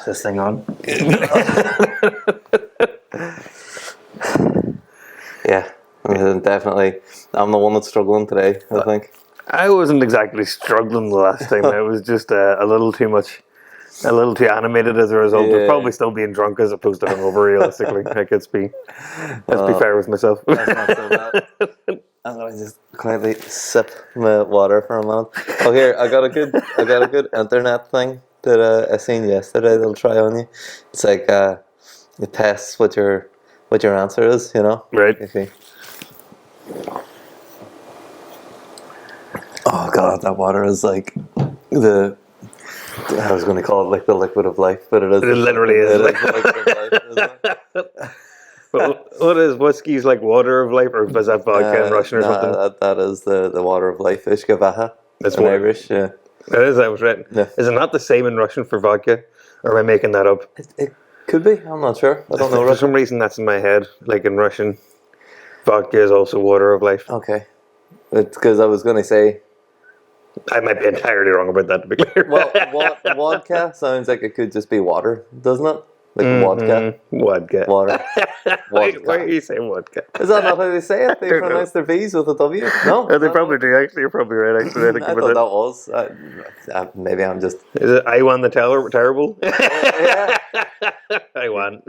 this thing on? Yeah, definitely. I'm the one that's struggling today, I think. I wasn't exactly struggling the last time. I was just a little too animated as a result of probably still being drunk as opposed to hungover. Realistically, like let's be fair with myself. That's not so bad. I'm gonna just quietly sip my water for a minute. Oh, here I got a good internet thing that I seen yesterday. They'll try on you. It's like it tests what your answer is. You know, right? Oh god, that water is like I was going to call it like the liquid of life, but it is. It literally is. It is the liquid of life, isn't it? But what is whiskey's like water of life, or is that vodka in Russian or something? That is the water of life. Ishkavaha. That's in what Irish. Yeah. It is. That was right. Yeah. Is it not the same in Russian for vodka, or am I making that up? It could be. I'm not sure. I don't know. For some reason, that's in my head. Like in Russian, vodka is also water of life. Okay. It's because I was going to say. I might be entirely wrong about that, to be clear. Well, vodka sounds like it could just be water, doesn't it? Like vodka. Vodka. Water. Why are you saying vodka? Is that not how they say it? They pronounce their V's with a W? No? They probably do, actually. You're probably right, actually. I thought that was. Maybe I'm just... Is it Iwan the Terrible? Yeah. Iwan.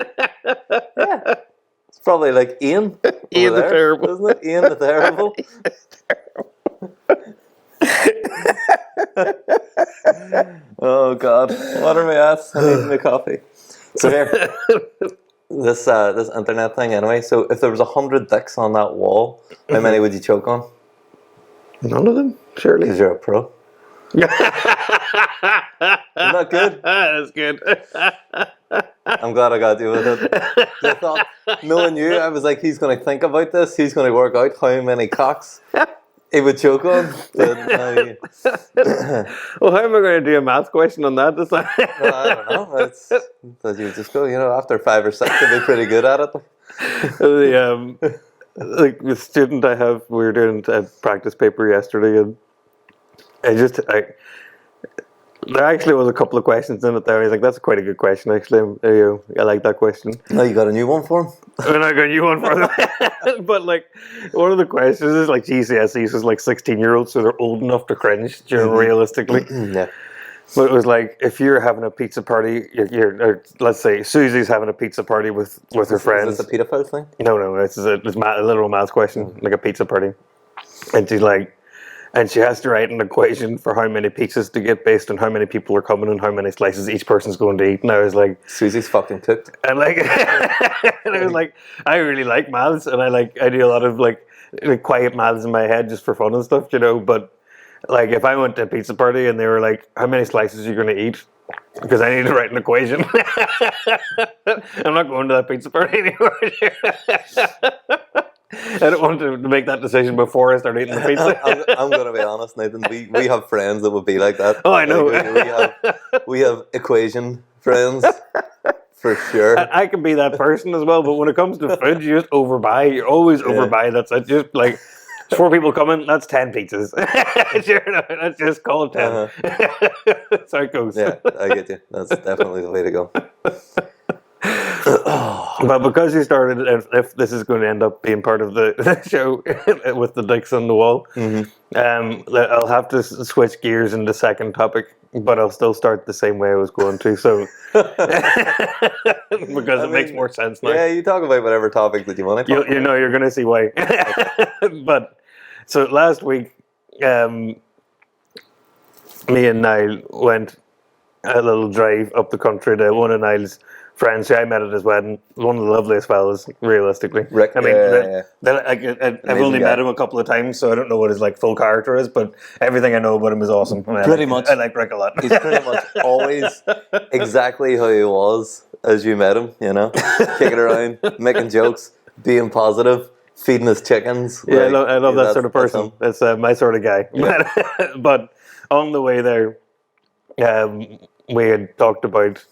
Yeah. It's probably like Ian. Ian the Terrible. Isn't it? Ian the Terrible. Oh god, water my ass. I need my coffee. So here, this internet thing anyway. So if there was 100 dicks on that wall, how many would you choke on? None of them, surely. Because you're a pro. Isn't that good? That's good. I'm glad I got you with it. I thought, knowing you, I was like, he's going to think about this. He's going to work out how many cocks he would choke on. Well, how am I going to do a math question on that? Well, I don't know. It's that you just go, after 5 or 6, you'll be pretty good at it. Like the student I have, we were doing a practice paper yesterday, and there actually was a couple of questions in it there. He's like, that's quite a good question, actually. I like that question. Oh, you got a new one for him? And I got a new one for them. But like, one of the questions is like GCSEs is like 16-year-olds, so they're old enough to cringe, realistically. Yeah. But it was like, if you're having a pizza party, or let's say Susie's having a pizza party with her friends. Is this a pedophile thing? No, it's a literal math question, like a pizza party. And she's like, and she has to write an equation for how many pizzas to get based on how many people are coming and how many slices each person's going to eat. And I was like, Susie's fucking cooked. And like, and I was like, I really like maths, and I do a lot of like quiet maths in my head just for fun and stuff, but like if I went to a pizza party and they were like, how many slices are you going to eat? Because I need to write an equation. I'm not going to that pizza party anymore. I don't want to make that decision before I start eating the pizza. I'm going to be honest, Nathan. We have friends that would be like that. Oh, I know. We have equation friends for sure. I can be that person as well, but when it comes to food, you just overbuy. You're always overbuy. That's it. Just like 4 people coming, that's 10 pizzas. Let's just call it 10. That's how it goes. Yeah, I get you. That's definitely the way to go. But because you started, if this is going to end up being part of the show with the dicks on the wall, I'll have to switch gears in the second topic, but I'll still start the same way I was going to. So because it makes more sense now. Yeah, you talk about whatever topic that you want to talk about. You're going to see why. But so last week, me and Niall went a little drive up the country to one of Niall's friends who I met at his wedding. One of the loveliest fellas, realistically. Rick, I mean, I've only met him a couple of times, so I don't know what his like full character is, but everything I know about him is awesome. Pretty much. I like Rick a lot. He's pretty much always exactly how he was as you met him, kicking around, making jokes, being positive, feeding his chickens. Yeah, I love that sort of person. That's my sort of guy. Yeah. But on the way there, we had talked about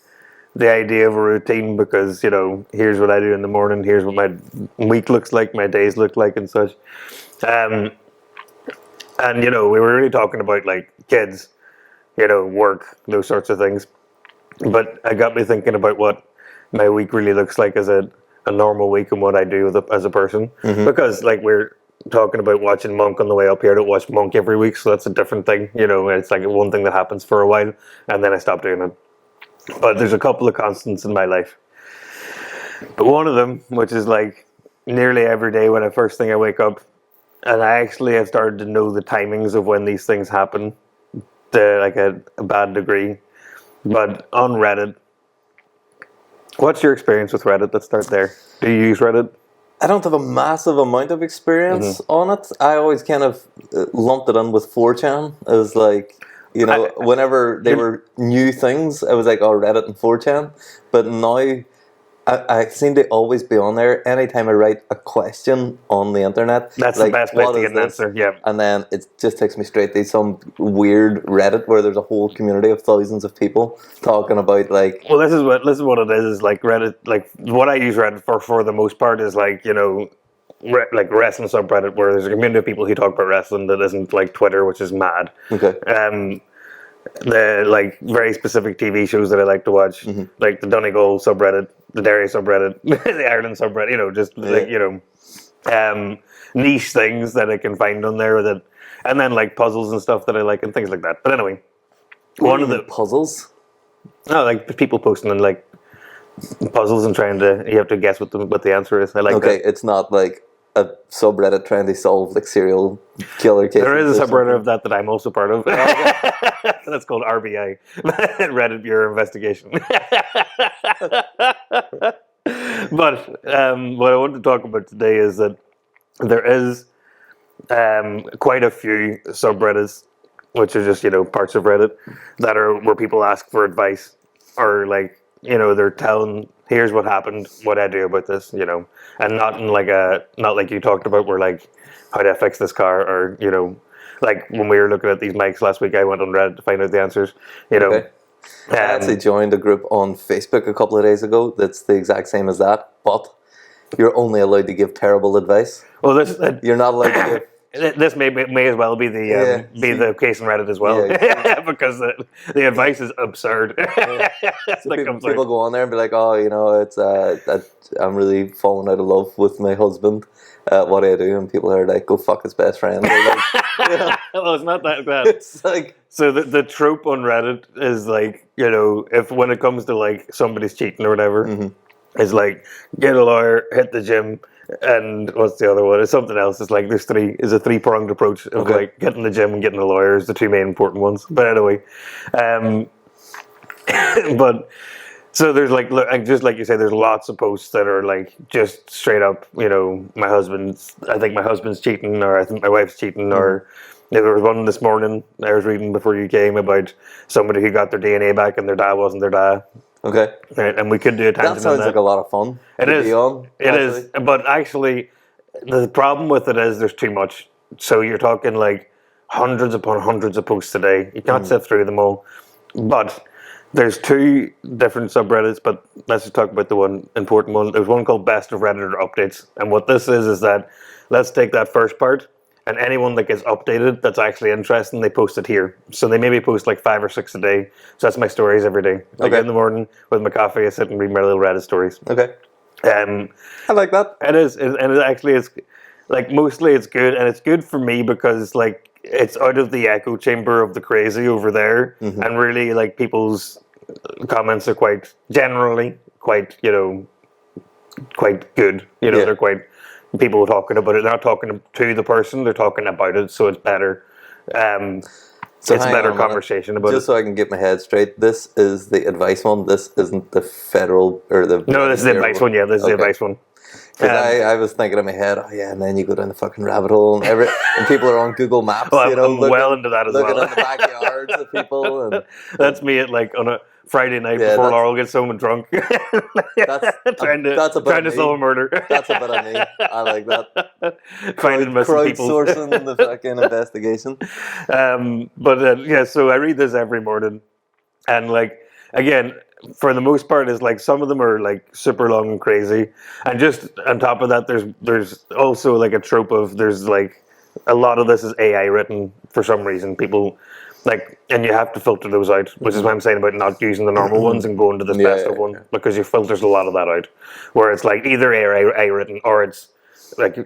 the idea of a routine because, here's what I do in the morning, here's what my week looks like, my days look like and such. And, we were really talking about like kids, work, those sorts of things. but it got me thinking about what my week really looks like as a normal week and what I do as a person. Because like we're talking about watching Monk on the way up here, I don't watch Monk every week, so that's a different thing. You know, it's like one thing that happens for a while and then I stop doing it. But there's a couple of constants in my life. But one of them, which is like nearly every day when first thing I wake up, and I actually have started to know the timings of when these things happen to like a bad degree. But on Reddit, what's your experience with Reddit? Let's start there. Do you use Reddit? I don't have a massive amount of experience on it. I always kind of lumped it in with 4chan as like, you know, whenever they were new things, I was like, oh, Reddit and 4chan. But now I seem to always be on there. Anytime I write a question on the internet, That's like, the best place what to is get an this? answer. Yeah. And then it just takes me straight to some weird Reddit where there's a whole community of thousands of people talking about like. Well, this is what it is. Is like Reddit. Like what I use Reddit for the most part is like, you know, like wrestling subreddit where there's a community of people who talk about wrestling that isn't like Twitter, which is mad. Okay. The like very specific TV shows that I like to watch, like the Donegal subreddit, the Derry subreddit, the Ireland subreddit. You know, just like, you know, niche things that I can find on there that, and then like puzzles and stuff that I like and things like that. But anyway, one of the puzzles. no, like people posting and like puzzles and trying to you have to guess what the answer is. I like Okay, that. it's not like a subreddit trying to solve like serial killer cases. There is a or subreddit something. of that I'm also part of. That's called RBI, Reddit Bureau Investigation. But what I want to talk about today is that there is quite a few subreddits, which are just, you know, parts of Reddit that are where people ask for advice or like, you know, they're telling, here's what happened, what I do about this, you know, and not in like not like you talked about where like, how do I fix this car, or, you know, like when we were looking at these mics last week, I went on Reddit to find out the answers, you know. Okay. I actually joined a group on Facebook a couple of days ago that's the exact same as that, but you're only allowed to give terrible advice. Well, this You're not allowed to give. this may as well be the case in Reddit as well, because the advice is absurd. So people go on there and be like, oh, you know, it's I'm really falling out of love with my husband. What do I do? And people are like, go fuck his best friend. Like, you know, Well, it's not that bad. it's like, So the trope on Reddit is like, you know, if when it comes to like somebody's cheating or whatever, it's like get a lawyer, hit the gym, and what's the other one? It's something else. It's like there's a three-pronged approach of like getting the gym and getting the lawyer is the two main important ones. But anyway, but so there's like just like you say, there's lots of posts that are like just straight up, you know, I think my husband's cheating, or I think my wife's cheating, or there was one this morning I was reading before you came about somebody who got their DNA back and their dad wasn't their dad. okay. Right, and we could do a tangent That sounds on that. like a lot of fun. It is. It is. Actually. But actually, the problem with it is there's too much. So you're talking like hundreds upon hundreds of posts a day. You can't sift through them all. But there's two different subreddits, but let's just talk about the one important one. There's one called Best of Redditor Updates. And what this is that let's take that first part, and anyone that gets updated that's actually interesting, they post it here. So they maybe post like 5 or 6 a day. So that's my stories every day. Like in the morning with my coffee, I sit and read my little Reddit stories. Okay. I like that. It is, and it actually is, like mostly it's good, and it's good for me because like it's out of the echo chamber of the crazy over there, and really like people's comments are quite generally quite, you know, quite good. You know, they're quite people talking about it. They're not talking to the person; they're talking about it, so it's better. So it's a better conversation about it. Just so I can get my head straight, this is the advice one. This isn't the federal or the. No, this is the advice one. Yeah, this is the advice one. Because I was thinking in my head, oh yeah, and then you go down the fucking rabbit hole, and and people are on Google Maps. Well, you know, I'm well into that as well. Looking at the backyards of people. And, that's me at like on a Friday night before Laurel gets home and drunk. trying to solve a murder. That's a bit of me. I like that. Finding missing people. Crowdsourcing the fucking investigation. But so I read this every morning, and like again, for the most part, is like some of them are like super long and crazy, and just on top of that, there's also like a trope of there's like a lot of this is AI written for some reason. People Like, and you have to filter those out, which is why I'm saying about not using the normal ones and going to this best of one, because you filters a lot of that out. Where it's like either AI written or it's like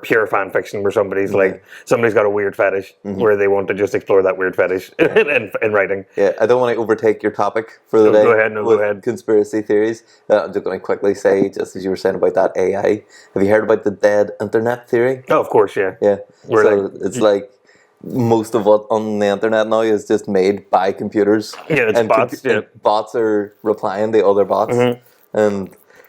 pure fan fiction where somebody's like somebody's got a weird fetish where they want to just explore that weird fetish in writing. Yeah, I don't want to overtake your topic for the day. Go ahead. Conspiracy theories. I'm just going to quickly say, just as you were saying about that AI, have you heard about the dead internet theory? Oh, of course, yeah. Yeah. It's like most of what on the internet now is just made by computers. Yeah, it's bots. And bots are replying to other bots,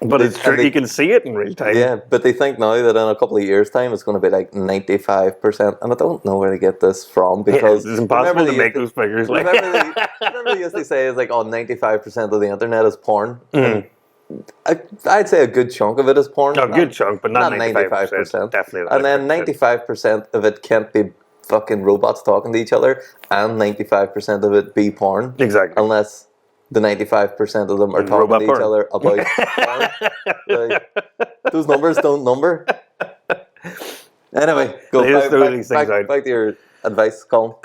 But it's true, you can see it in real time. Yeah, but they think now that in a couple of years' time it's going to be like 95%, and I don't know where to get this from because it's impossible to make those figures. Remember they used to say is like, 95% of the internet is porn. I'd say a good chunk of it is porn. A good chunk, but not 95%. Definitely not. And then 95% of it can't be fucking robots talking to each other, and 95% of it be porn. Exactly. Unless the 95% of them are talking robot to porn. each other about porn. Like, those numbers don't number. Anyway, go back to your advice, Colin.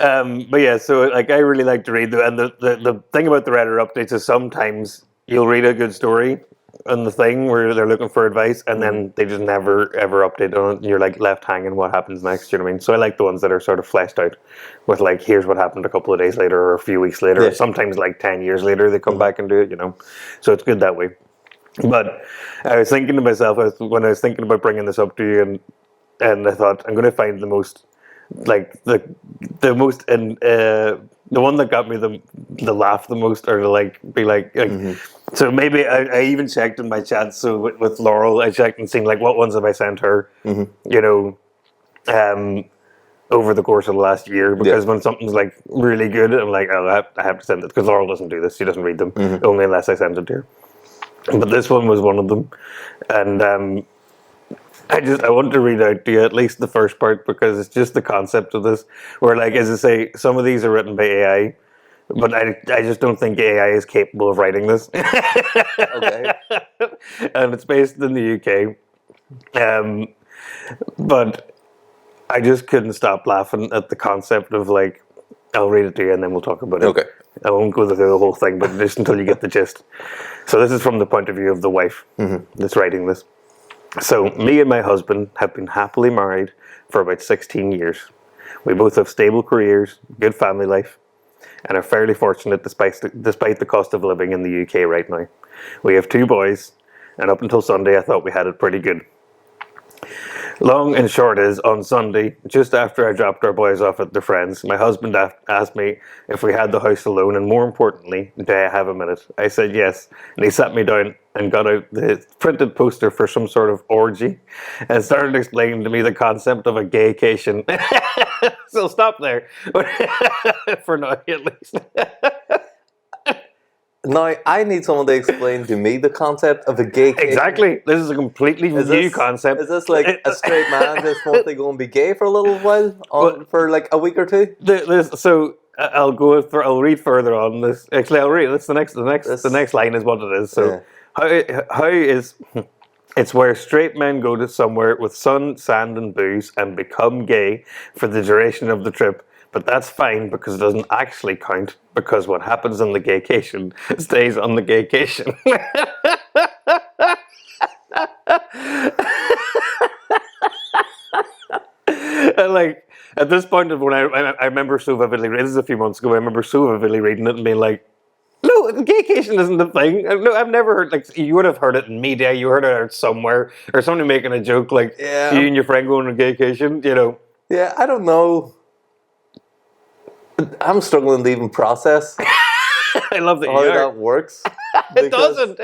But yeah, so like I really like to read and the thing about the Reddit updates is sometimes you'll read a good story on the thing where they're looking for advice and then they just never ever update on it and you're like left hanging what happens next, you know what I mean? So I like the ones that are sort of fleshed out with like here's what happened a couple of days later or a few weeks later or sometimes like 10 years later they come back and do it, you know. So it's good that way. But I was thinking to myself when I was thinking about bringing this up to you and I thought I'm going to find the most like the most and the one that got me the laugh the most or to like be like so maybe I even checked in my chat so with Laurel I checked and seen like what ones have I sent her you know over the course of the last year because when something's like really good I'm like oh I have to send it because Laurel doesn't do this, she doesn't read them only unless I send it to her, but this one was one of them and I want to read out to you at least the first part because it's just the concept of this where like as I say some of these are written by AI but I just don't think AI is capable of writing this. Okay. And it's based in the UK but I just couldn't stop laughing at the concept of like I'll read it to you and then we'll talk about it. Okay. I won't go through the whole thing but just until you get the gist. So this is from the point of view of the wife that's writing this. So, me and my husband have been happily married for about 16 years. We both have stable careers, good family life, and are fairly fortunate despite the cost of living in the UK right now. We have 2 boys, and up until Sunday I thought we had it pretty good. Long and short is, on Sunday, just after I dropped our boys off at their friends, my husband asked me if we had the house alone, and more importantly, do I have a minute? I said yes, and he sat me down and got out the printed poster for some sort of orgy, and started explaining to me the concept of a gaycation. So stop there, for now at least. Now, I need someone to explain to me the concept of a gaycation. Exactly. This is a completely new concept. Is this like a straight man just wants to go and be gay for a little while? For like a week or two? So I'll read further on this. Actually, I'll read. That's the next line is what it is. So how is it's where straight men go to somewhere with sun, sand, and booze and become gay for the duration of the trip. But that's fine because it doesn't actually count because what happens on the gaycation stays on the gaycation. And like at this point of when I remember so vividly, this is a few months ago, I remember so vividly reading it and being like, no, gaycation isn't a thing. No, I've never heard, like, you would have heard it in media, you heard it out somewhere, or somebody making a joke like, you and your friend going on gaycation, you know. Yeah, I don't know. I'm struggling to even process I love that how that works. It doesn't.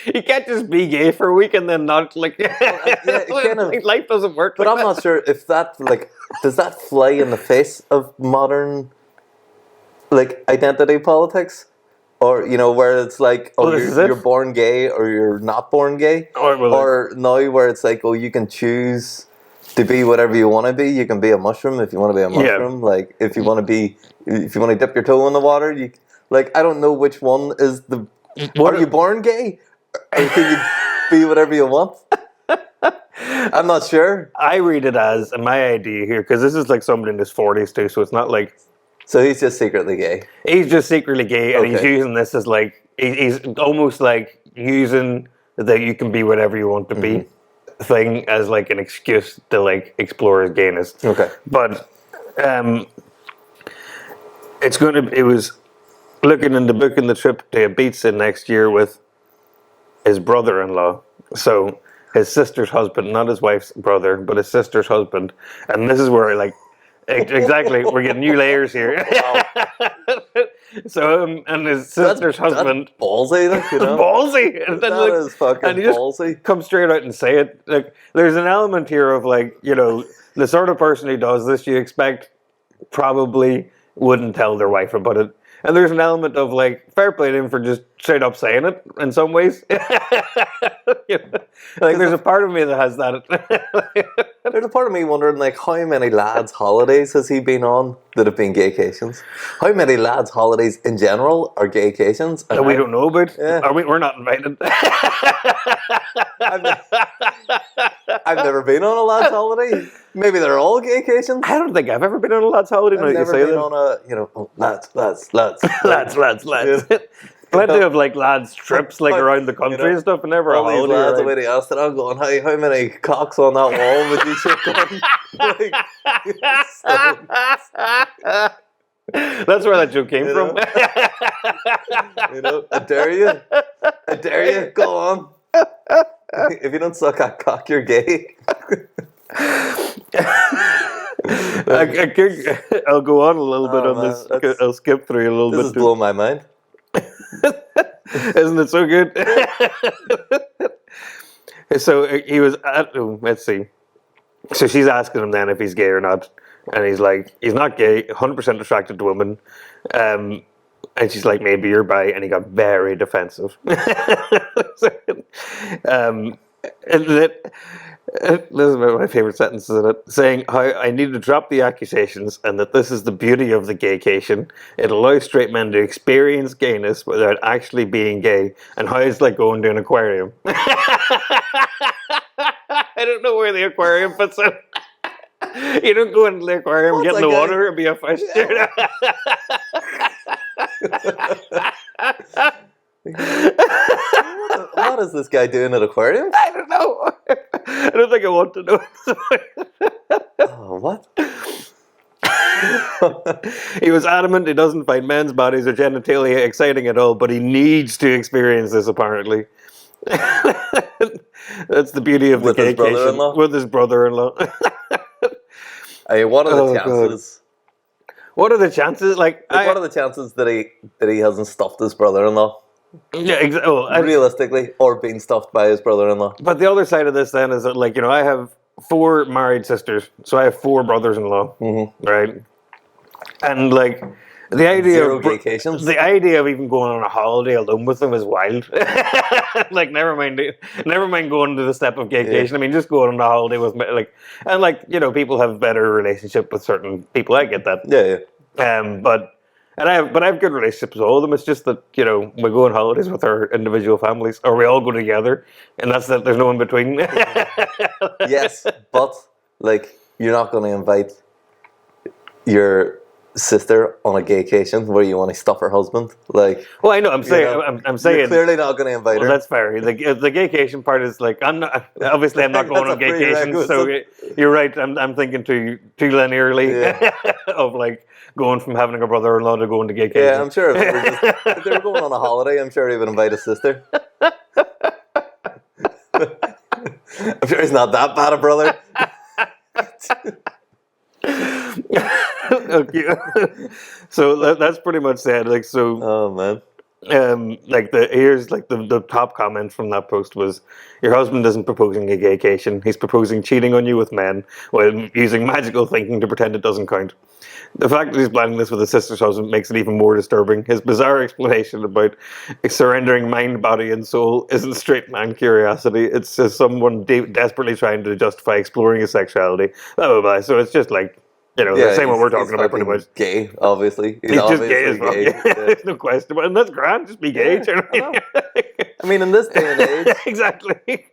You can't just be gay for a week and then not like. Life doesn't work. But I'm not sure if that does that fly in the face of modern identity politics, or where it's like you're born gay or you're not born gay, or now where it's like you can choose to be whatever you want to be. You can be a mushroom if you want to be a mushroom. Yeah. Like if you want to dip your toe in the water, I don't know which one is the. Are you born gay, or can you be whatever you want? I'm not sure. I read it as, and my idea here, because this is like somebody in his 40s too, so it's not like So he's just secretly gay. He's just secretly gay, and he's Okay. using this as like he's almost like using that you can be whatever you want to be thing as like an excuse to like explore his gayness. Okay. But it was looking in the book in the trip to Ibiza next year with his brother-in-law. So his sister's husband, not his wife's brother, but his sister's husband. And this is where like exactly we're getting new layers here. So and his sister's husband, That's ballsy, like, you know? ballsy, and then, That is fucking and he just ballsy. come straight out and say it. Like there's an element here of like, you know, the sort of person who does this you expect probably wouldn't tell their wife about it. And there's an element of like fair play to him for just straight up saying it in some ways. You know? Like there's a part of me that has that. There's a part of me wondering, like, how many lads' holidays has he been on that have been gaycations? How many lads' holidays in general are gaycations? That we don't know about. Yeah. We're not invited. I've never been on a lad's holiday. Maybe they're all gaycations. I don't think I've ever been on a lad's holiday. I've never been on a, you know, lads. Lads. Plenty of like lads trips like around the country and stuff, and never a All these holiday. lads Right? away to Amsterdam going, hey, how many cocks on that wall would you check on? That's where that joke came from. You know, I dare you. Go on. If you don't suck at cock, you're gay. I'll go on a little bit on man, this. that's- I'll skip through a little This bit. is blowing my mind. Isn't it so good? So he was at, let's see. So she's asking him then if he's gay or not. And he's like, he's not gay, 100% attracted to women. And she's like, maybe you're bi. And he got very defensive. This is one of my favorite sentences in it, saying how I need to drop the accusations and that this is the beauty of the gaycation. It allows straight men to experience gayness without actually being gay, and how it's like going to an aquarium. I don't know where the aquarium fits in. You don't go into the aquarium, get in the water, and be a fish. What is this guy doing at aquariums? I don't know. I don't think I want to know. Oh, what? He was adamant he doesn't find men's bodies or genitalia exciting at all, but he needs to experience this apparently. That's the beauty of With the his gaycation. brother-in-law? With his brother-in-law. I mean, what are the chances? What are the chances? What are the chances that he hasn't stuffed his brother-in-law? Yeah, exactly. Realistically, or being stuffed by his brother-in-law. But the other side of this then is that, like, you know, I have 4 married sisters, so I have 4 brothers-in-law, right? And like the idea Zero of gaycations. the idea of even going on a holiday alone with them is wild. Like, never mind going to the step of gaycation. I mean, just going on a holiday with you know, people have better relationship with certain people. I get that. Yeah. But I have good relationships with all of them. It's just that, you know, we go on holidays with our individual families, or we all go together, and that's that. There's no in between. Yes, but like, you're not going to invite your sister on a gaycation where you want to stuff her husband. Like, well, I know. I'm saying. know, I'm saying. you're clearly not going to invite her. Well, that's fair. The gaycation part is like, I'm not going on gaycation. So you're right. I'm thinking too linearly of like going from having a brother-in-law to going to gaycation. Yeah, I'm sure if they were going on a holiday, I'm sure he would invite his sister. I'm sure he's not that bad a brother. Okay. So that's pretty much said. Like, so. Oh man. Here's the top comment from that post was, your husband isn't proposing a gaycation, he's proposing cheating on you with men while using magical thinking to pretend it doesn't count. The fact that he's planning this with his sister's husband makes it even more disturbing. His bizarre explanation about surrendering mind, body, and soul isn't straight man curiosity. It's just someone desperately trying to justify exploring his sexuality. Blah, blah, blah. So it's just like, you know, the same what we're talking about pretty much. Gay, obviously. He's just gay as well. Yeah. There's no question about it. And that's grand, just be gay. I mean, in this day and age, Exactly.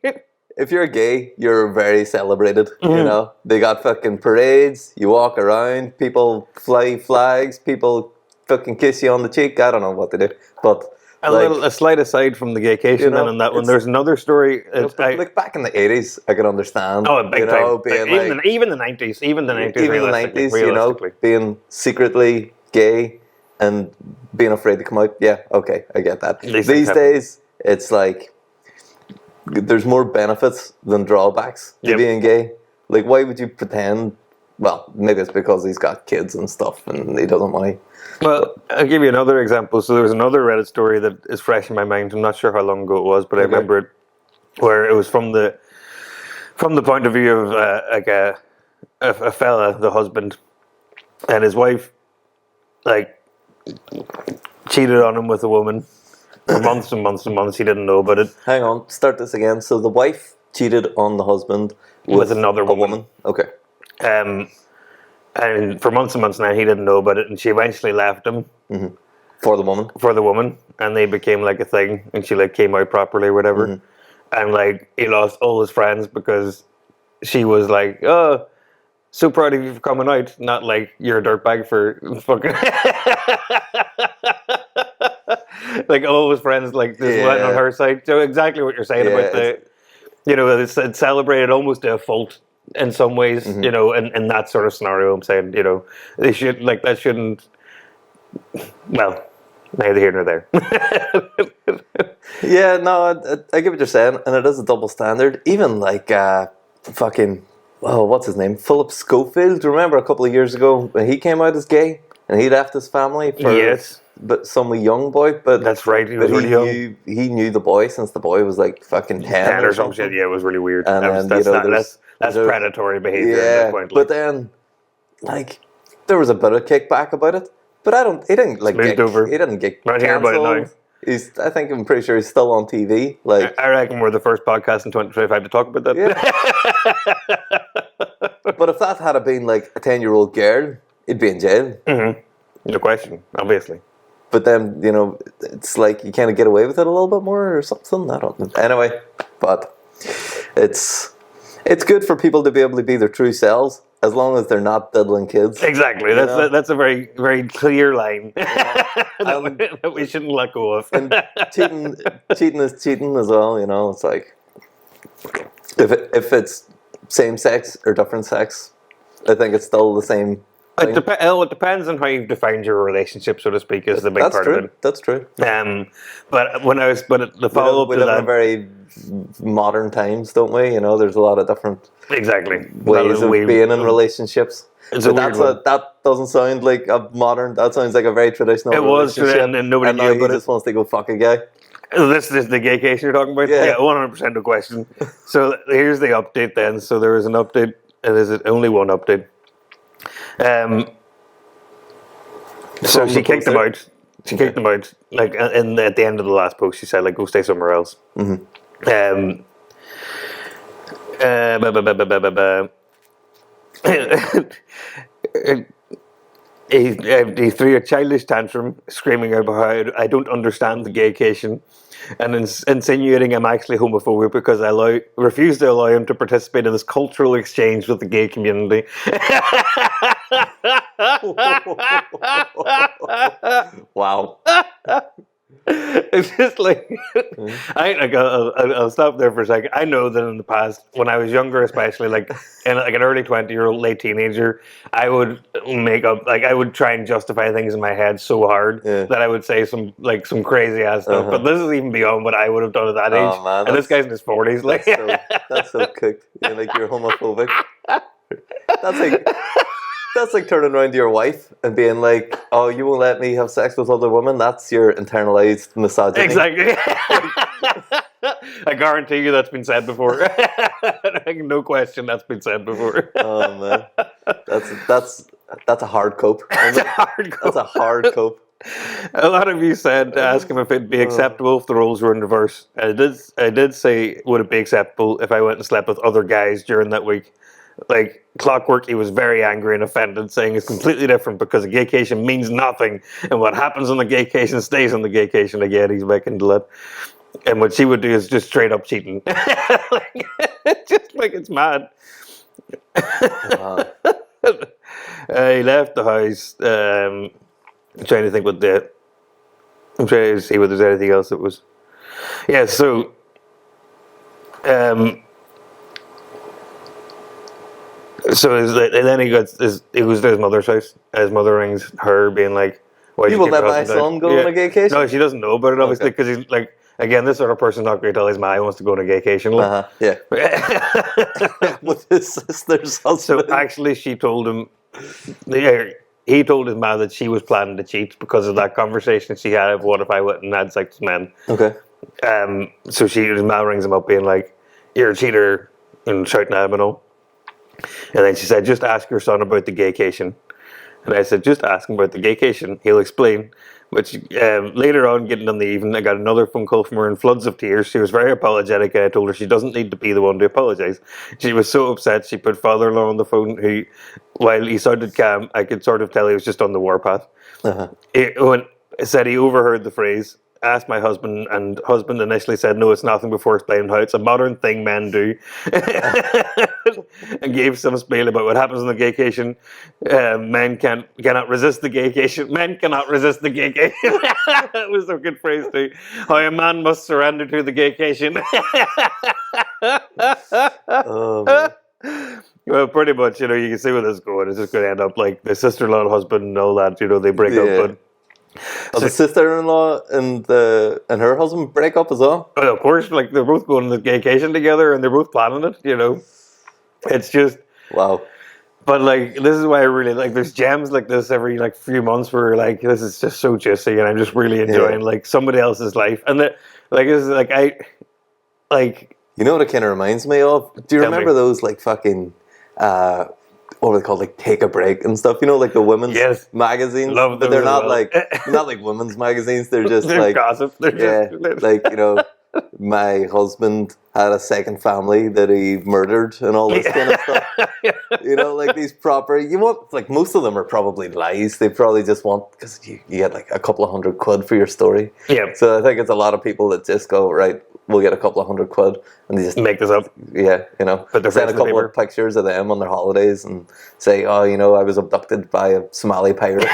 if you're gay, you're very celebrated. You know, they got fucking parades. You walk around, people fly flags, people fucking kiss you on the cheek. I don't know what they do, but A slight aside from the Gaycation, you know, then on that one, it's- there's another story. like back in the 80s, I could understand. Oh, big you know, time. being Even, like, even the 90s, even the 90s, even the realistically, 90s, you know, being secretly gay and being afraid to come out. Yeah, okay, I get that. These things These happen. days, it's like there's more benefits than drawbacks to Yep. being gay. Like, why would you pretend? Well, maybe it's because he's got kids and stuff and he doesn't want to. Well, I'll give you another example. So there was another Reddit story that is fresh in my mind. I'm not sure how long ago it was, but I remember it, where it was from the point of view of like a fella, the husband, and his wife, like, cheated on him with a woman for months and months and months. He didn't know about it. Hang on, start this again. So the wife cheated on the husband With another a woman. Okay. And for months and months now, he didn't know about it, and she eventually left him For the woman. for the woman, and they became like a thing, and she like came out properly or whatever, and like he lost all his friends because she was like, "Oh, so proud of you for coming out," not like you're a dirtbag for fucking. Like all his friends like just went on her side. So exactly what you're saying about the, you know, it's celebrated almost to a fault in some ways, you know, in that sort of scenario. I'm saying, you know, they should, like, that shouldn't, well, neither here nor there. Yeah, no, I get what you're saying, and it is a double standard. Even like fucking, oh, what's his name? Philip Schofield. Do you remember a couple of years ago when he came out as gay and he left his family for Yes. but some young boy? But That's right, he was but really young. he knew the boy since the boy was like fucking 10 or some shit, yeah, it was really weird. And That's, then, you know, that's there's- predatory behavior at Yeah, that point. but then like there was a bit of kickback about it. But he didn't like Smoothed get over. he didn't get Not hearing about it now. cancelled. I'm pretty sure he's still on TV. Like, I reckon we're the first podcast in 2025 to talk about that. Yeah. But if that had been like a 10-year-old girl, he'd be in jail. No question, obviously. But then, you know, it's like you kind of get away with it a little bit more or something. I don't know. Anyway, but it's good for people to be able to be their true selves as long as they're not diddling kids. Exactly. That's a very, very clear line that we shouldn't let go of. And cheating is cheating as well. You know, it's like if it's same sex or different sex, I think it's still the same thing. It depends on how you've defined your relationship, so to speak, is the big part of it. That's true. But the follow up We to live that, in very modern times, don't we? You know, there's a lot of different exactly ways of being in relationships. It's But a weird one. that doesn't sound like a modern. That sounds like a very traditional. It was, relationship, and nobody now knew he about just it. wants to go fuck a guy. This is the gaycation you're talking about? Yeah. 100% no question. So here's the update then. So there was an update, and there's only one update. So she kicked him out. She kicked him out. Like, and at the end of the last post, she said, like, go stay somewhere else. He threw a childish tantrum, screaming about how I don't understand the gaycation, and insinuating I'm actually homophobic because I refuse to allow him to participate in this cultural exchange with the gay community. Wow. It's just like, I'll stop there for a second. I know that in the past, when I was younger, especially like in like an early 20-year-old, late teenager, I would I would try and justify things in my head so hard that I would say some crazy ass stuff. But this is even beyond what I would have done at that age. Man, and this guy's in his 40s. Like, that's so cooked. You're like, you're homophobic. That's like turning around to your wife and being like, "Oh, you won't let me have sex with other women." That's your internalized misogyny. Exactly. I guarantee you that's been said before. No question, that's been said before. Oh man, that's a hard cope. That's a hard cope. That's a hard cope. A lot of you said to ask him if it'd be acceptable if the roles were in reverse. I did say, would it be acceptable if I went and slept with other guys during that week? Like clockwork, he was very angry and offended, saying it's completely different because a gaycation means nothing, and what happens on the gaycation stays on the gaycation. Again, he's back into that. And what she would do is just straight up cheating. Like, just like it's mad. Wow. He left the house. I'm trying to think what the. I'm trying to see whether there's anything else that was. Yeah, so. And then he goes to his mother's house. And his mother rings her, being like, "Why You will let my son go on a gaycation?" No, she doesn't know about it, obviously, because he's like, again, this sort of person's not going to tell his ma he wants to go on a gaycation. Like. Yeah. With his sister's husband. So actually, she told him. Yeah, he told his ma that she was planning to cheat because of that conversation she had of what if I went and had sex with men. Okay. So his ma rings him up, being like, "You're a cheater," and shouting at him and all. And then she said, "Just ask your son about the gaycation." And I said, "Just ask him about the gaycation. He'll explain." Which later on, getting on the evening, I got another phone call from her in floods of tears. She was very apologetic, and I told her she doesn't need to be the one to apologise. She was so upset, she put father-in-law on the phone, who, while he sounded calm, I could sort of tell he was just on the warpath. When said he overheard the phrase, "Asked my husband," and husband initially said, "No, it's nothing," before explaining how it's a modern thing men do. And gave some spiel about what happens in the gaycation. Men cannot resist the gaycation. Men cannot resist the gaycation. That was a good phrase too. How a man must surrender to the gaycation. Oh, man. Well, pretty much, you can see where this is going. It's just going to end up like the sister-in-law and husband and all that, they break up. But the sister-in-law and her husband break up as well? Of course, like they're both going on the gaycation together and they're both planning it, It's just... Wow. But like, this is why I really like, there's gems like this every like few months where like, this is just so juicy and I'm just really enjoying like somebody else's life. And that, like, this is like, You know what it kind of reminds me of? Do you remember those like fucking... what were they called, like Take a Break and stuff? Like the women's magazines. Love but they're those not as well. not like women's magazines. They're just they're like gossip. They're just, like my husband had a second family that he murdered and all this kind of stuff. Like these proper. You want like most of them are probably lies. They probably just want because you get like a couple of £100 for your story. Yeah. So I think it's a lot of people that just go right. We'll get a couple of £100 and they just make this up. Yeah, Put their send a couple of pictures of them on their holidays and say, "Oh, I was abducted by a Somali pirate."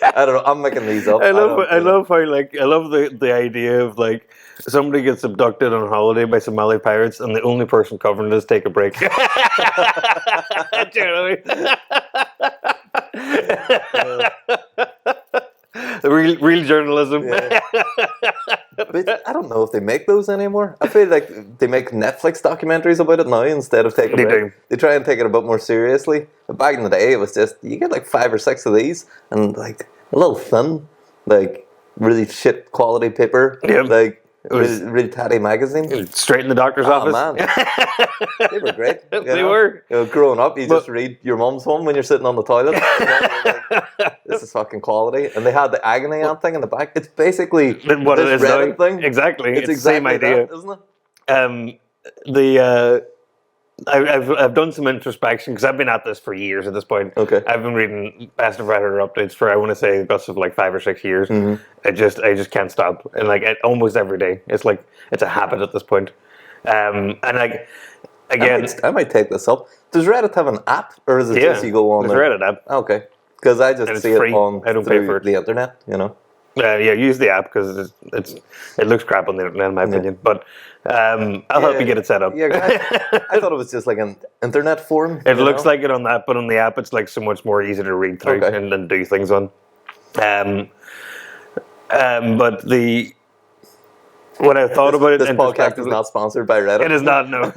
I don't know. I'm making these up. I love how like I love the idea of like somebody gets abducted on holiday by Somali pirates and the only person covering it is Take a Break. Do you know what I mean? Real journalism. Yeah. But I don't know if they make those anymore. I feel like they make Netflix documentaries about it now instead of Take a Break. They try and take it a bit more seriously. But back in the day, it was just, you get like 5 or 6 of these and like a little thin, like really shit quality paper. Yep. Like really tatty magazine. Straight in the doctor's office. Man. They were great. They were. Growing up, you just read your mum's home when you're sitting on the toilet. This is fucking quality. And they had the agony aunt thing in the back. It's basically what it is now. Thing. Exactly. It's exactly the same idea. That, isn't it? I've done some introspection because I've been at this for years at this point. Okay. I've been reading Best of Editor updates for I want to say a guts of like 5 or 6 years. Mm-hmm. I just can't stop, and like almost every day, it's like it's a habit at this point. And like again, I might take this up. Does Reddit have an app, or is it just you go on? There's a Reddit app. Okay, because I just see free. It on I don't pay for it. The internet. Yeah, use the app because it looks crap on the internet in my opinion. But I'll help you get it set up. Yeah, I thought it was just like an internet forum. It looks like it on that, but on the app, it's like so much more easy to read through and do things on. But what I thought about it. This podcast is not sponsored by Reddit. It is not, no.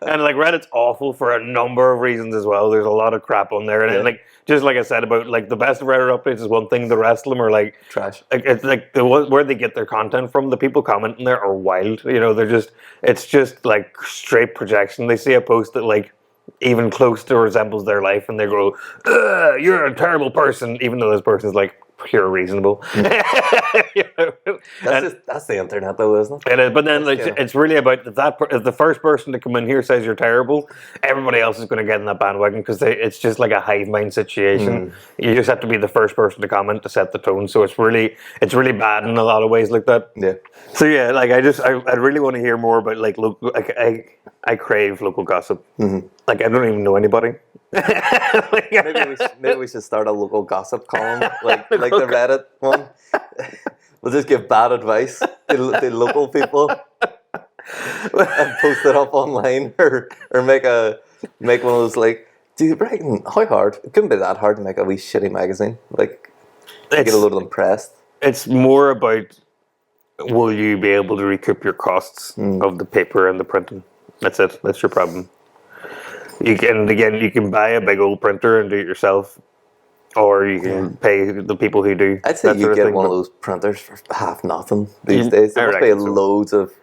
And like Reddit's awful for a number of reasons as well. There's a lot of crap on there, and like just like I said about like the Best of Reddit updates is one thing. The rest of them are like trash. It's like where they get their content from. The people commenting there are wild. It's just like straight projection. They see a post that like even close to resembles their life, and they go, "You're a terrible person," even though this person's like pure reasonable. You know? That's the internet, though, isn't it? It is, but then like, Yeah. it's really about if the first person to come in here says you're terrible, everybody else is going to get in that bandwagon because it's just like a hive mind situation. You just have to be the first person to comment to set the tone. So it's really bad in a lot of ways like that. Yeah. So yeah, like I really want to hear more about like local. Like I crave local gossip. Like I don't even know anybody. Like, Maybe we should start a local gossip column, like the Reddit one. We'll just give bad advice to local people and post it up online, or make one of those like, dude, Brighton, how hard? It couldn't be that hard to make a wee shitty magazine. Like, get a load of them pressed. It's more about will you be able to recoup your costs of the paper and the printing. That's it. That's your problem. You can buy a big old printer and do it yourself, or you can pay the people who do. I'd say you get one of those printers for half nothing these days. There must be loads of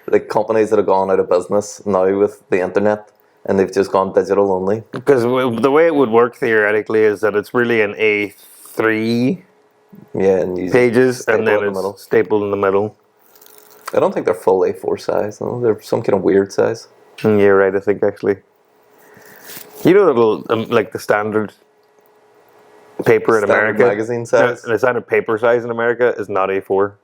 like companies that have gone out of business now with the internet, and they've just gone digital only. Because the way it would work theoretically is that it's really an A3 and pages, and then it's stapled in the middle. I don't think they're full A4 size. No, they're some kind of weird size. Yeah, right. I think actually. You know, like the standard paper in America, magazine size. The standard paper size in America is not A4.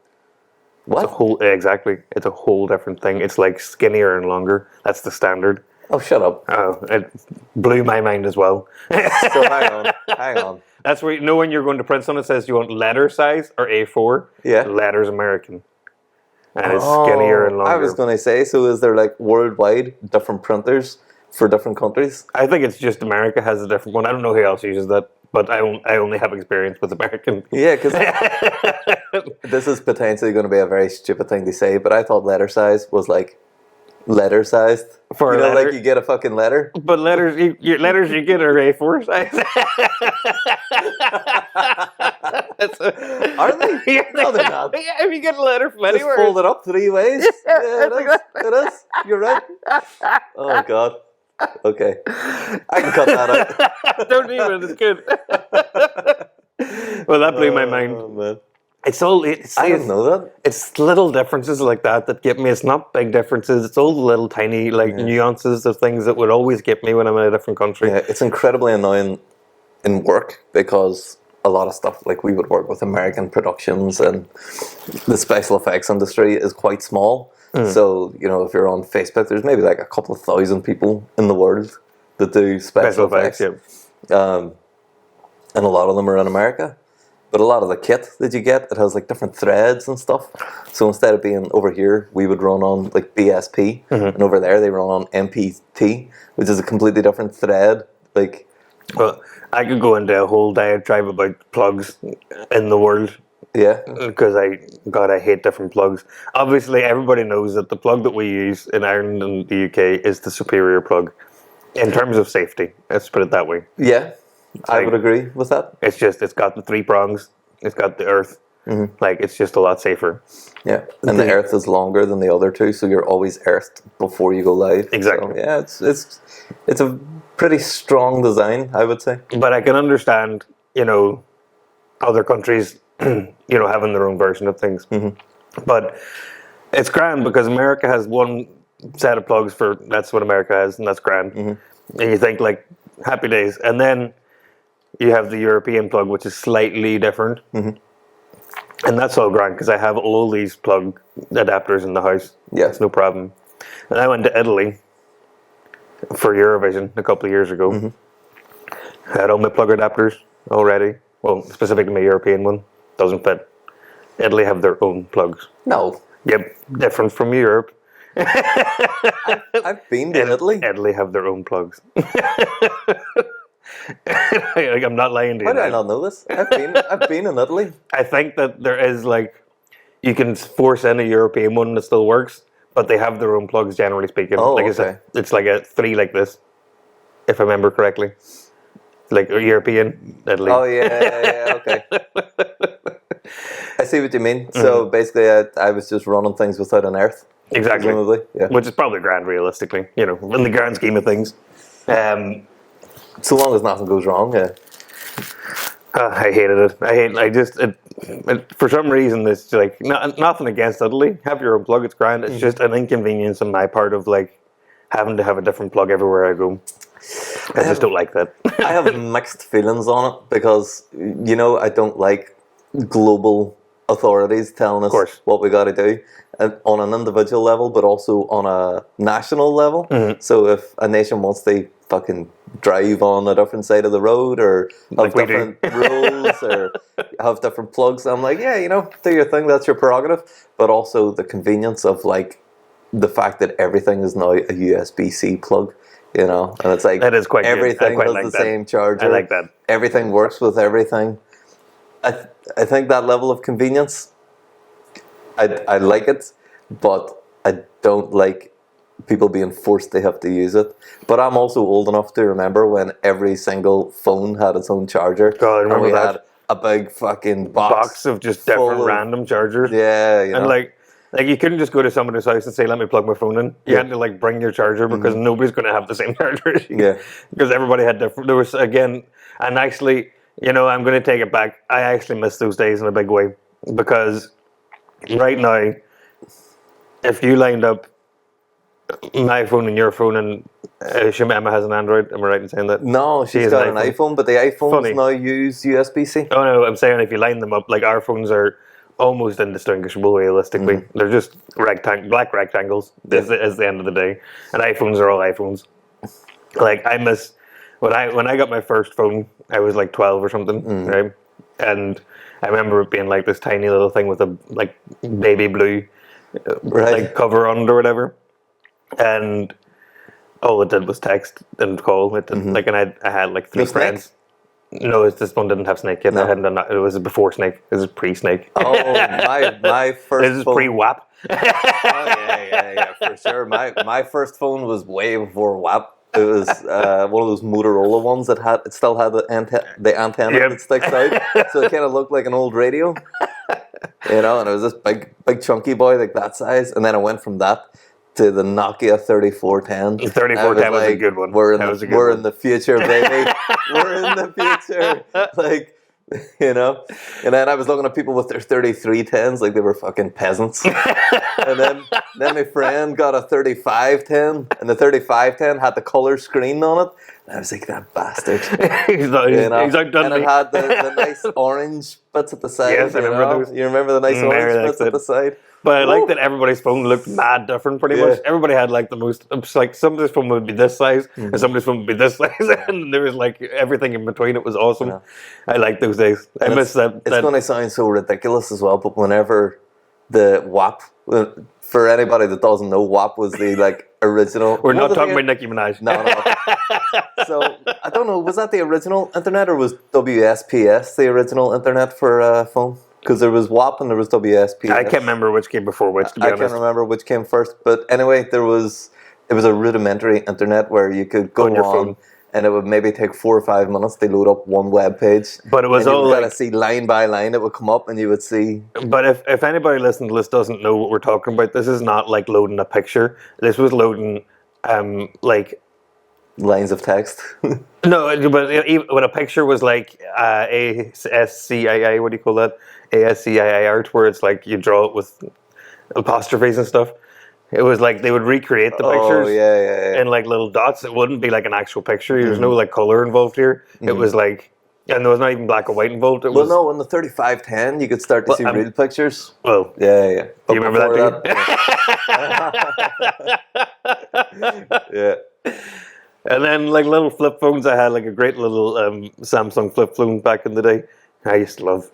What? Exactly. It's a whole different thing. It's like skinnier and longer. That's the standard. Oh, shut up. Oh, it blew my mind as well. So hang on. That's where when you're going to print something, it says you want letter size or A4. Yeah. Letter's American. And it's skinnier and longer. I was going to say, so is there like worldwide different printers for different countries? I think it's just America has a different one. I don't know who else uses that, but I only have experience with American. Yeah, because this is potentially going to be a very stupid thing to say, but I thought letter size was like letter sized. For you know, like you get a fucking letter. But letters you get are A4 size. Are they? Yeah, no, they're not. Yeah, if you get a letter from anywhere, just fold it up 3 ways. Yeah, it is. You're right. Oh God. Okay, I can cut that out. Don't even. It's good. Well, that blew my mind. Oh, man. I didn't know that. It's little differences like that get me. It's not big differences. It's all the little tiny nuances of things that would always get me when I'm in a different country. Yeah, it's incredibly annoying in work because a lot of stuff, like we would work with American productions, and the special effects industry is quite small. So, you know, if you're on Facebook, there's maybe like a couple of thousand people in the world that do special effects. And a lot of them are in America. But a lot of the kit that you get, it has like different threads and stuff. So instead of being over here, we would run on like BSP, and over there they run on MPT, which is a completely different thread. Like, well, I could go into a whole diatribe about plugs in the world. Yeah. Because I hate different plugs. Obviously, everybody knows that the plug that we use in Ireland and the UK is the superior plug in terms of safety. Let's put it that way. Yeah, I would agree with that. It's got the 3 prongs. It's got the earth. Like, it's just a lot safer. Yeah, and the earth is longer than the other two, so you're always earthed before you go live. Exactly. So, yeah, it's a pretty strong design, I would say. But I can understand, other countries, having their own version of things. But it's grand because America has one set of plugs that's what America has, and that's grand. And you think, like, happy days. And then you have the European plug, which is slightly different. And that's all grand because I have all these plug adapters in the house. Yeah. It's no problem. And I went to Italy for Eurovision a couple of years ago. I had all my plug adapters already. Well, specifically my European one. Doesn't fit. Italy have their own plugs. No. Yep, different from Europe. I've been to Italy. Italy have their own plugs. Like, I'm not lying to you. How did I not know this? I've been in Italy. I think that there is you can force in a European one that still works, but they have their own plugs generally speaking. Oh, okay. It's like a 3 like this, if I remember correctly. Like a European Italy. Oh yeah, okay. I see what you mean. So basically, I was just running things without an earth. Exactly. Presumably, yeah. Which is probably grand, realistically. In the grand scheme of things. So long as nothing goes wrong, yeah. I hated it. For some reason, it's like nothing against Italy. Have your own plug, it's grand. It's just an inconvenience on my part of like having to have a different plug everywhere I go. I just don't like that. I have mixed feelings on it because, I don't like global authorities telling us what we got to do on an individual level, but also on a national level. So if a nation wants to fucking drive on a different side of the road or have different rules or have different plugs, I'm like, yeah, do your thing, that's your prerogative. But also the convenience of like the fact that everything is now a USB-C plug. And it's like that is quite everything quite has like the that. same charger. I like that. Everything works with everything. I think that level of convenience, I like it, but I don't like people being forced they have to use it. But I'm also old enough to remember when every single phone had its own charger. God, I remember and we that. had a big fucking box of just different random chargers. Yeah, and like you couldn't just go to somebody's house and say, "Let me plug my phone in." You had to like bring your charger because nobody's going to have the same charger. Because everybody had different. There was and actually, I'm going to take it back. I actually miss those days in a big way because right now, if you lined up my phone and your phone, and Emma has an Android. Am I right in saying that? No, she's got an iPhone, but the iPhones now use USB-C. Oh no, I'm saying if you line them up, like our phones are almost indistinguishable realistically. They're just black rectangles is the end of the day. And iPhones are all iPhones. Like I miss when I got my first phone, I was like 12 or something, right? And I remember it being like this tiny little thing with a like baby blue like cover on it or whatever. And all it did was text and call. It didn't, like, and I had like 3 friends. Snake? No, this one didn't have Snake yet. No. I hadn't done that. It was before Snake. This is pre-Snake. Oh, my first. This is pre-WAP. Oh yeah, for sure. My first phone was way before WAP. It was one of those Motorola ones that still had the antenna that sticks out, so it kind of looked like an old radio. And it was this big chunky boy like that size, and then I went from that to the Nokia 3410. The 3410 was a good one. We're in the future, baby. We're in the future. Like, And then I was looking at people with their 3310s like they were fucking peasants. And then my friend got a 3510, and the 3510 had the color screen on it. And I was like, that bastard. He's outdone and me. it had the nice orange bits at the side. Yes, I remember those. You remember the nice orange bits at the side? But I like that everybody's phone looked mad different pretty much. Everybody had like the most, it's like somebody's phone would be this size and somebody's phone would be this size, and there was like everything in between. It was awesome. Yeah. I like those days. I miss that. It's going to sound so ridiculous as well, but whenever the WAP, for anybody that doesn't know, WAP was the like original. We're not talking about Nicki Minaj. No. So I don't know, was that the original internet or was WSPS the original internet for a phone? Because there was WAP and there was WSPS. I can't remember which came before which, to be honest. I can't remember which came first. But anyway, it was a rudimentary internet where you could go on your phone and it would maybe take 4 or 5 minutes to load up one web page. But it was all like... You would see line by line, it would come up and you would see... But if anybody listening to this doesn't know what we're talking about, this is not like loading a picture. This was loading like... lines of text. No, but when a picture was like ASCII, what do you call that? ASCII art, where it's like you draw it with apostrophes and stuff. It was like they would recreate the pictures in like little dots. It wouldn't be like an actual picture. There's no like color involved here. It was like, and there was not even black and white involved. It was, no, in the 3510 you could start to see real pictures. Well, yeah. Do you remember that? Yeah. And then like little flip phones. I had like a great little Samsung flip phone back in the day. I used to love.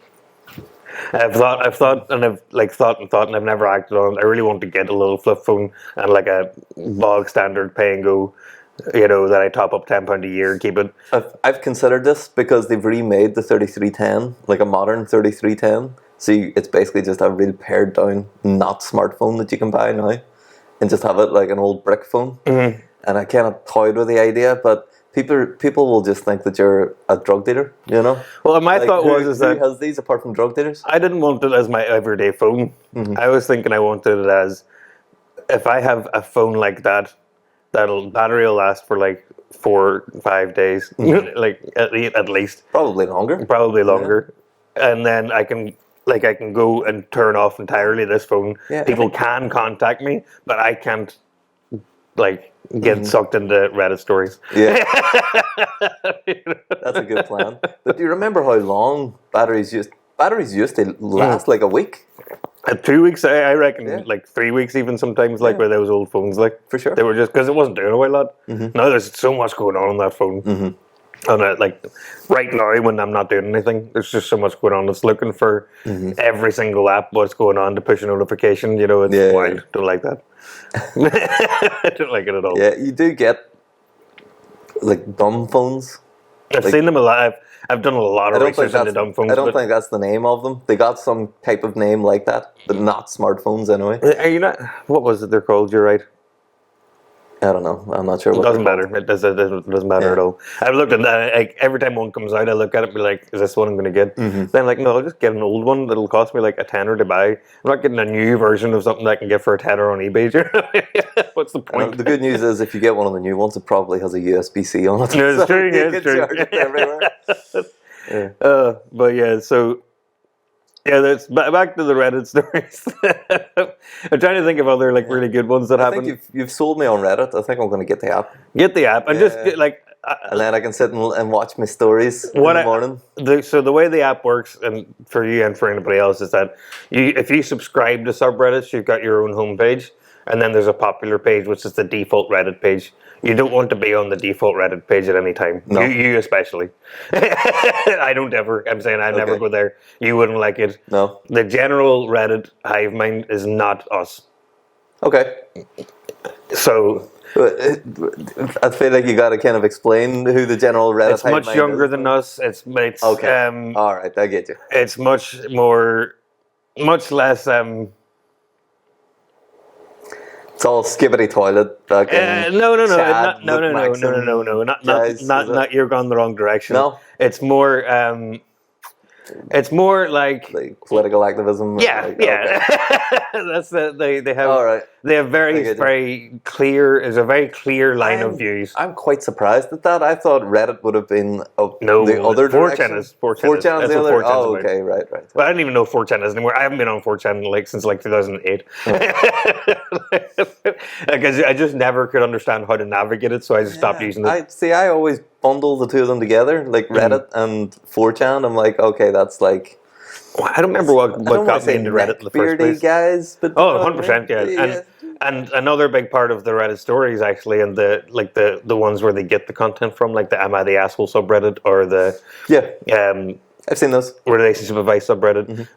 I've thought, and I've never acted on it. I really want to get a little flip phone and like a bog standard pay and go, that I top up £10 a year and keep it. I've considered this because they've remade the 3310, like a modern 3310. So it's basically just a real pared down, not smartphone that you can buy now, and just have it like an old brick phone. Mm-hmm. And I kind of toyed with the idea, but people will just think that you're a drug dealer, Well, my thought was that... Who has these apart from drug dealers? I didn't want it as my everyday phone. Mm-hmm. I was thinking I wanted it as... If I have a phone like that, battery will last for like 4-5 days, like at least, Probably longer. probably longer, and then I can go and turn off entirely this phone. Yeah, I People can contact me, but I can't like get sucked into Reddit stories. Yeah, that's a good plan. But do you remember how long batteries used to last? Like a week. 2 weeks, I reckon, Yeah. like 3 weeks, even sometimes, like Yeah. with those old phones, like For sure. they were just because it wasn't doing a whole lot. Now there's so much going on that phone, and like right now when I'm not doing anything, there's just so much going on. It's looking for every single app, what's going on to push a notification. You know, it's Yeah. wild. Don't like that. I don't like it at all. Yeah, you do get like dumb phones. I've seen them a lot. I've done a lot I of don't think research into dumb phones. I don't but think that's the name of them. They got some type of name like that, but not smartphones anyway. Are you not? What was it they're called? You're right. I don't know. I'm not sure. It What doesn't they're matter. called. It doesn't matter at all. I've looked at that. Like, every time one comes out, I look at it and be like, is this what I'm going to get? Then like, no, I'll just get an old one that'll cost me like $10 to buy. I'm not getting a new version of something that I can get for $10 on eBay. What's the point? The good news is if you get one of the new ones, it probably has a USB-C on it. No, it's So true. you Yeah, can it's true. charge it everywhere. But yeah, so yeah, that's back to the Reddit stories. I'm trying to think of other like really good ones that I happen. think you've sold me on Reddit. I think I'm going to get the app, Get the app and just get, like. and then I can sit and watch my stories in What the morning. So the way the app works, and for you and for anybody else, is that if you subscribe to subreddits, you've got your own homepage, and then there's a popular page, which is the default Reddit page. You don't want to be on the default Reddit page at any time. No. You especially. I don't ever. I'm saying I never Okay. go there. You wouldn't like it. No. The general Reddit hive mind is not us. Okay. So I feel like you got to kind of explain who the general Reddit. it's much younger than us. It's Okay. All right, I get you. it's much less. It's all skibbity toilet. No, Chad no, with Max and guys, is it? not. You're gone the wrong direction. No? It's more. It's more like. Like political activism. Yeah, like, yeah. okay. That's they have. All right. They have I very get you. very clear. Is a very clear line of views. I'm quite surprised at that. I thought Reddit would have been No, the other 4chan direction. is 4chan. 4chan is That's the what other. 4chan's Oh, about. okay, right. Well, I don't even know 4chan is anymore. I haven't been on 4chan like since like 2008. Because I just never could understand how to navigate it, so I just stopped using it. I always bundle the two of them together, like Reddit and 4chan. I'm like, okay, that's like. I don't remember what I don't got me into Reddit in the first place. guys, but Oh, 100%, yeah. And another big part of the Reddit stories actually, and the ones where they get the content from, like the Am I the Asshole subreddit or the I've seen those. relationship advice subreddit.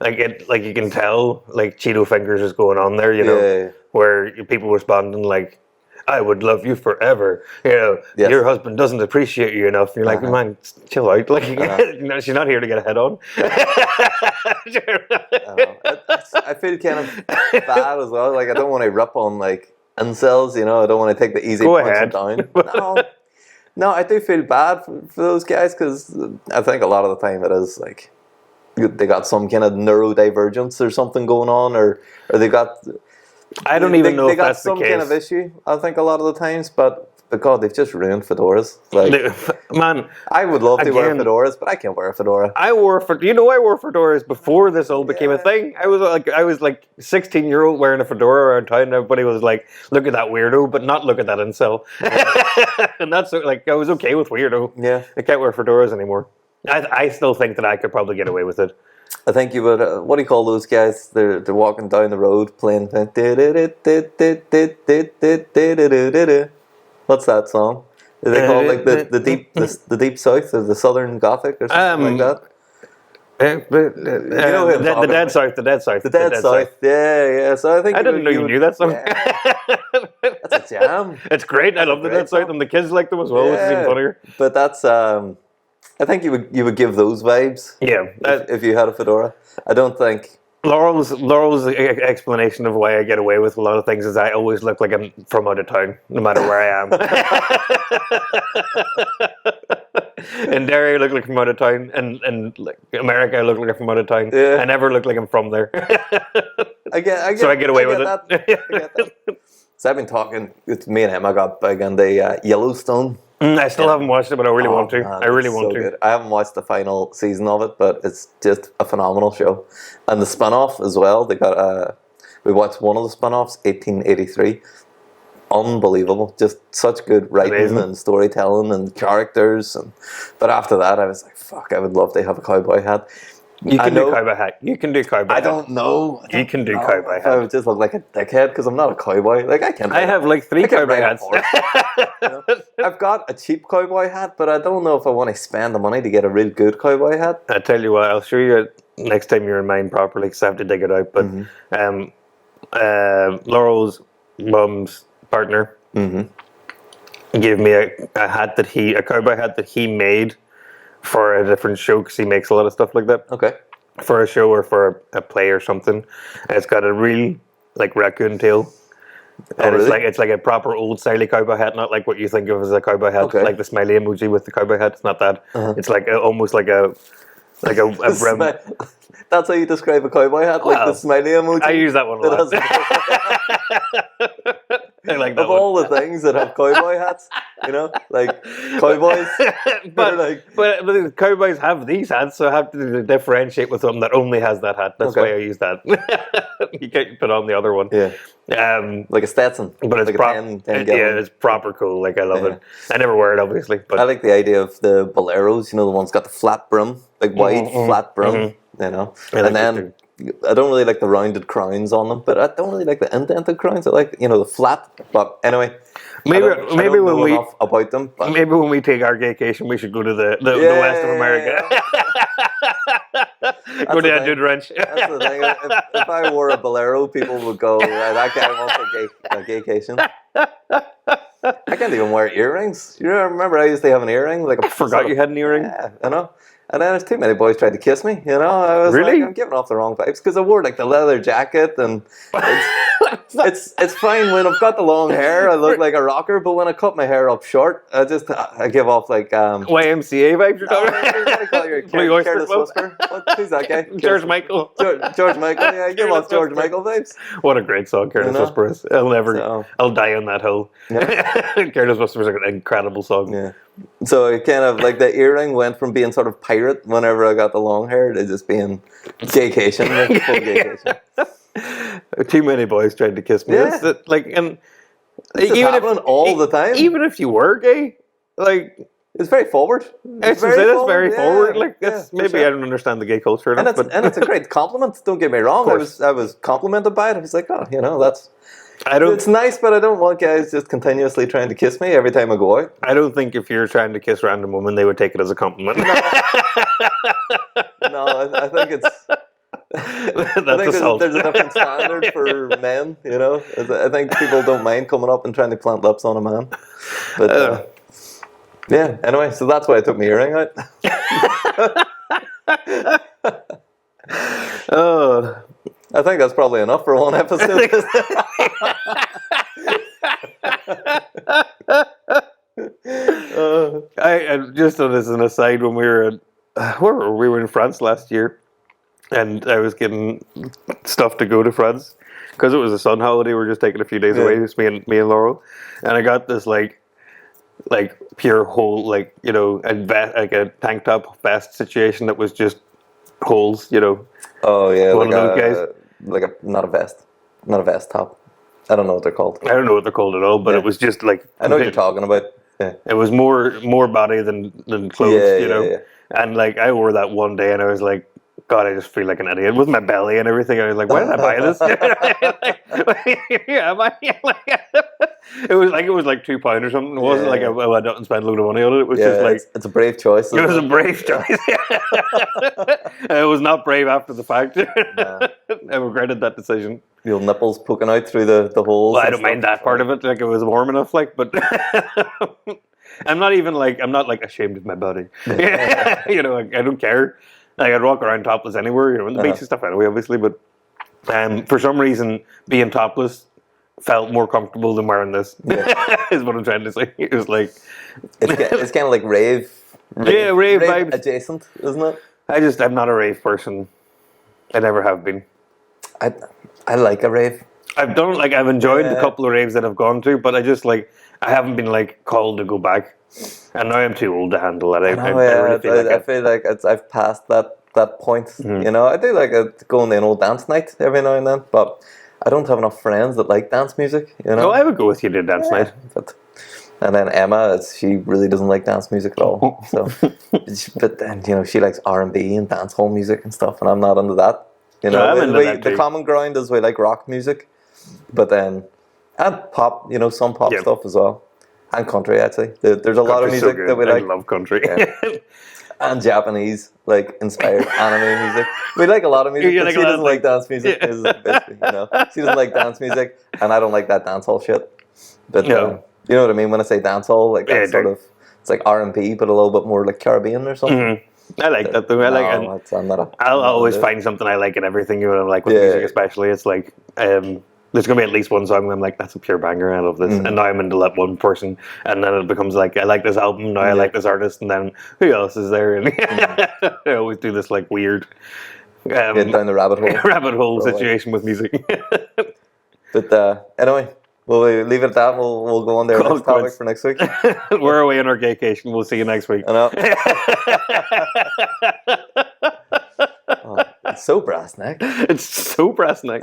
Like you can tell like Cheeto fingers is going on there, you know, Yeah. where people responding like, I would love you forever. You know, Yes. your husband doesn't appreciate you enough. You're like, man, chill out. Like, you know, she's not here to get a head on. I feel kind of bad as well. Like I don't want to rip on like incels, you know. I don't want to take the easy Go punch ahead. down. No, I do feel bad for those guys because I think a lot of the time it is like they got some kind of neurodivergence or something going on, or they got. I don't even know they if got that's the some case. kind of issue. I think a lot of the times, but God, they've just ruined fedoras. Like Man, I would love to wear again, fedoras, but I can't wear a fedora. I wore fedoras before this all became a thing. I was like 16-year-old wearing a fedora around town, and everybody was like, "Look at that weirdo," but not look at that incel. And that's like I was okay with weirdo. Yeah. I can't wear fedoras anymore. I still think that I could probably get away with it. I think you would. What do you call those guys? They're walking down the road playing. What's that song? Is they call like the deep south or the southern gothic or something like that? know the Dead South. The Dead South. The Dead South. Yeah. So I think I didn't know you knew that song. Yeah. That's a jam. It's great. I love the great Dead South, song. and the kids like them as well, which is even funnier. But that's. I think you would give those vibes. Yeah. If you had a fedora, I don't think. Laurel's explanation of why I get away with a lot of things is I always look like I'm from out of town, no matter where I am. In Derry, I look like I'm from out of town, and like America, I look like I'm from out of town. Yeah. I never look like I'm from there. I get So I get away with that. it. I get that. So I've been talking with me and Emma got big on the Yellowstone. I still haven't watched it, but I really want to. Man, I really it's want so to. good. I haven't watched the final season of it, but it's just a phenomenal show. And the spin-off as well. They got we watched one of the spin-offs, 1883. Unbelievable. Just such good writing Amazing. and storytelling and characters. But after that, I was like, fuck, I would love to have a cowboy hat. You I can do know- cowboy hat. You can do cowboy I hat. don't know. You can do know cowboy if I hat. would just look like a dickhead because I'm not a cowboy. Like I can't. I have like 3 I can't cowboy ride a hats. horse. You know? I've got a cheap cowboy hat, but I don't know if I want to spend the money to get a real good cowboy hat. I tell you what, I'll show you it next time you're in mine properly because I have to dig it out. But Laurel's mum's partner gave me a hat that a cowboy hat that he made for a different show because he makes a lot of stuff like that. Okay. For a show or for a play or something. And it's got a real like raccoon tail. And really? it's like a proper old style cowboy hat, not like what you think of as a cowboy hat, Okay. like the smiley emoji with the cowboy hat. It's not that. It's like almost like a brim. That's how you describe a cowboy hat, like the Well, smiley emoji. I use that one a It lot. has- I like that of one. all the things that have cowboy hats, like cowboys. but, like- but the cowboys have these hats, so I have to differentiate with one that only has that hat. That's Okay. why I use that. You can't put on the other one. Yeah, Um, like a Stetson. but it's like proper. 10 Yeah, gallon. it's proper cool. Like I love Yeah. it. I never wear it, obviously, but I like the idea of the boleros. The ones got the flat brim, like wide flat brim. I like And those then I don't really like the rounded crowns on them, but I don't really like the indented crowns. I like the flat. But anyway, maybe I don't when know we enough about them. But maybe when we take our gaycation, we should go to the west of America. Go to the that thing. dude ranch. That's the thing. If I wore a bolero, people would go, right, that guy wants a gaycation. I can't even wear earrings. You remember I used to have an earring? Like I forgot you had an earring. Yeah, And then there's too many boys tried to kiss me, I was Really? like, I'm giving off the wrong vibes because I wore like the leather jacket and it's fine when I've got the long hair, I look like a rocker, but when I cut my hair up short, I give off like YMCA vibes. You're talking what do you call your Blue Oyster Careless Club? Whisper? Who's that guy? George Michael. George Michael, yeah, I give Careless off George Whisper. Michael vibes. What a great song, Careless Whisper is. I'll die on that hill. Careless Whisper is an incredible song. Yeah. So it kind of like the earring went from being sort of pirate whenever I got the long hair to just being gaycation, like full gaycation. Too many boys tried to kiss me. Yeah. It's It's happening all the time. Even if you were gay, like It's very forward. it's very forward. Like yeah, for maybe sure. I don't understand the gay culture And enough, it's a great compliment. Don't get me wrong. I was complimented by it. I was like, it's nice, but I don't want guys just continuously trying to kiss me every time I go out. I don't think if you're trying to kiss random women, they would take it as a compliment. No, I think it's. I think there's a different standard for men. I think people don't mind coming up and trying to plant lips on a man. But yeah. Anyway, so that's why I took my earring out. Oh. I think that's probably enough for one episode. I just as an aside, when we were we were in France last year, and I was getting stuff to go to France because it was a sun holiday. We were just taking a few days away. It was me and Laurel, and I got this like pure hole, like a tank top vest situation that was just holes. Oh yeah, One of those guys. Not a vest top. I don't know what they're called. I don't know what they're called at all, but it was just like I know what you're talking about. Yeah. It was more body than clothes, Yeah. And like I wore that one day, and I was like, God, I just feel like an idiot with my belly and everything. I was like, why did I buy this? It was like £2 or something. It wasn't like I went out and spent a load of money on it. It was just like it's a brave choice. it was a brave choice. It was not brave after the fact. I regretted that decision. Your nipples poking out through the holes. Well, I don't mind that part of it. Like it was warm enough. Like, but I'm not ashamed of my body. I don't care. Like I'd walk around topless anywhere, in the beach and stuff anyway, obviously. But for some reason, being topless felt more comfortable than wearing this. Is what I'm trying to say. It was like it's kind of like rave vibes adjacent, isn't it? I'm not a rave person. I never have been. I like a rave. I've enjoyed the Yeah. couple of raves that I've gone to, but I just like I haven't been like called to go back, and now I'm too old to handle it. I Oh really yeah, feel like I it. feel like I've passed that point. Mm-hmm. You know, I do like going to an old dance night every now and then, but I don't have enough friends that like dance music. You No, know, I would go with you to dance yeah, night. but and then Emma, she really doesn't like dance music at all. So, but then she likes R&B and dancehall music and stuff, and I'm not into that. You No, know, I'm into that the too. common ground is we like rock music, but then and pop. Some pop Yeah. stuff as well, and country actually. There's a lot of Country's so music that we good. I like. love country. Yeah. And Japanese, like inspired anime music. We like a lot of music, You but like she a lot doesn't of like things. dance music. Yeah. Is basically, she doesn't like dance music, and I don't like that dancehall shit. But No. you know what I mean when I say dancehall, like Yeah, I that sort do. of it's like R&B, but a little bit more like Caribbean or something. I like that though. I like, and No, I'm not. I'll I'm not always into it. find something I like in everything. Like with music, Yeah. especially. It's like there's gonna be at least one song where I'm like, that's a pure banger. I love this. And now I'm into that one person, and then it becomes like, I like this album. Now I like this artist, and then who else is there? And I always do this like weird Get down the rabbit hole. rabbit hole Probably. situation with music. But anyway, we'll leave it at that. We'll go on to our Call next it topic quits. for next week. We're away on our gaycation. We'll see you next week. I know. Oh, it's so brass neck. It's so brass neck.